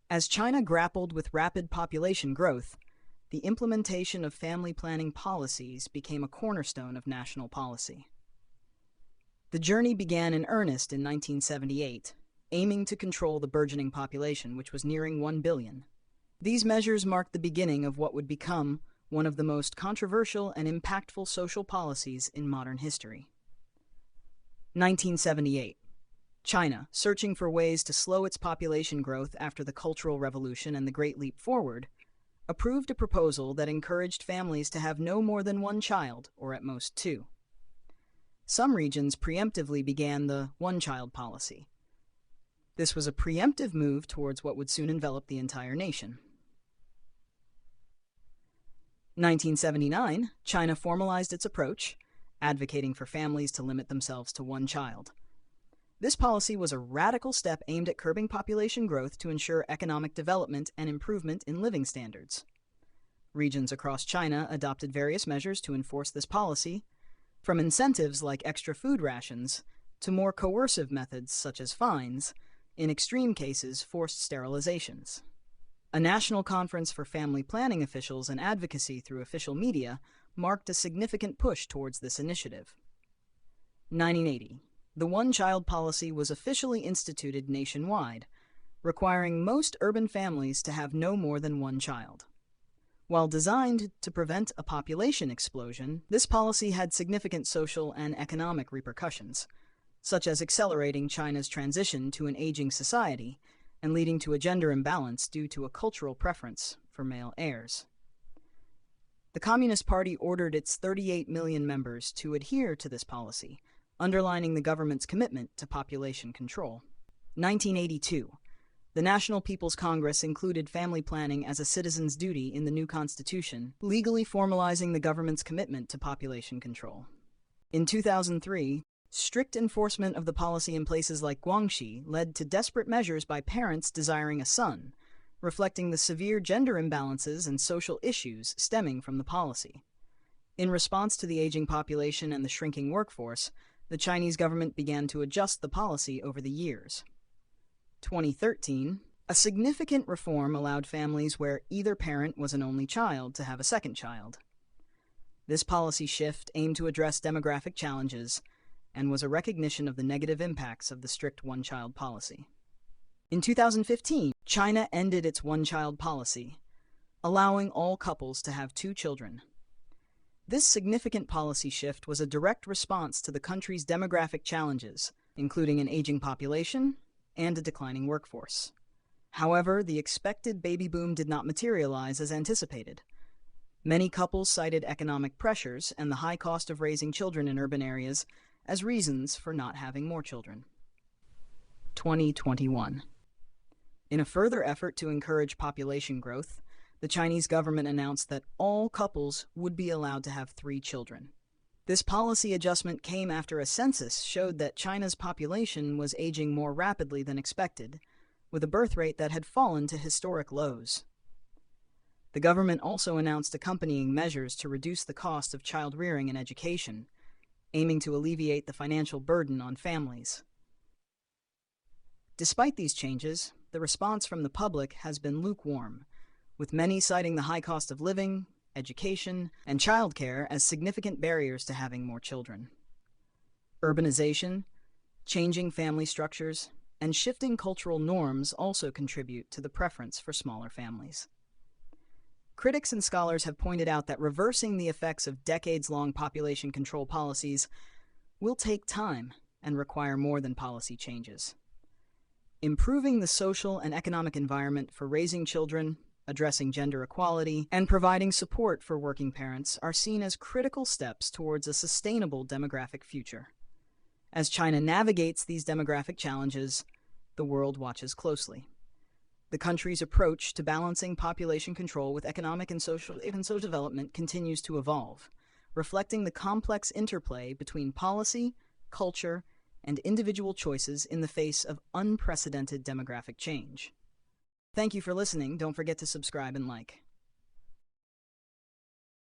As China grappled with rapid population growth, the implementation of family planning policies became a cornerstone of national policy. The journey began in earnest in 1978, aiming to control the burgeoning population, which was nearing 1 billion. These measures marked the beginning of what would become one of the most controversial and impactful social policies in modern history. 1978. China, searching for ways to slow its population growth after the Cultural Revolution and the Great Leap Forward, approved a proposal that encouraged families to have no more than one child, or at most two. Some regions preemptively began the one-child policy. This was a preemptive move towards what would soon envelop the entire nation. 1979, China formalized its approach, advocating for families to limit themselves to one child. This policy was a radical step aimed at curbing population growth to ensure economic development and improvement in living standards. Regions across China adopted various measures to enforce this policy, from incentives like extra food rations to more coercive methods such as fines, in extreme cases, forced sterilizations. A national conference for family planning officials and advocacy through official media marked a significant push towards this initiative. 1980. The one-child policy was officially instituted nationwide, requiring most urban families to have no more than one child. While designed to prevent a population explosion, this policy had significant social and economic repercussions, such as accelerating China's transition to an aging society and leading to a gender imbalance due to a cultural preference for male heirs. The Communist Party ordered its 38 million members to adhere to this policy, underlining the government's commitment to population control. 1982. The National People's Congress included family planning as a citizen's duty in the new constitution, legally formalizing the government's commitment to population control. In 2003, strict enforcement of the policy in places like Guangxi led to desperate measures by parents desiring a son, reflecting the severe gender imbalances and social issues stemming from the policy. In response to the aging population and the shrinking workforce, the Chinese government began to adjust the policy over the years. 2013, a significant reform allowed families where either parent was an only child to have a second child. This policy shift aimed to address demographic challenges and was a recognition of the negative impacts of the strict one-child policy. In 2015, China ended its one-child policy, allowing all couples to have 2 children. This significant policy shift was a direct response to the country's demographic challenges, including an aging population and a declining workforce. However, the expected baby boom did not materialize as anticipated. Many couples cited economic pressures and the high cost of raising children in urban areas as reasons for not having more children. 2021. In a further effort to encourage population growth, the Chinese government announced that all couples would be allowed to have 3 children. This policy adjustment came after a census showed that China's population was aging more rapidly than expected, with a birth rate that had fallen to historic lows. The government also announced accompanying measures to reduce the cost of child rearing and education, aiming to alleviate the financial burden on families. Despite these changes, the response from the public has been lukewarm, with many citing the high cost of living, education, and childcare as significant barriers to having more children. Urbanization, changing family structures, and shifting cultural norms also contribute to the preference for smaller families. Critics and scholars have pointed out that reversing the effects of decades-long population control policies will take time and require more than policy changes. Improving the social and economic environment for raising children, addressing gender equality, and providing support for working parents are seen as critical steps towards a sustainable demographic future. As China navigates these demographic challenges, the world watches closely. The country's approach to balancing population control with economic and social development continues to evolve, reflecting the complex interplay between policy, culture, and individual choices in the face of unprecedented demographic change. Thank you for listening. Don't forget to subscribe and like.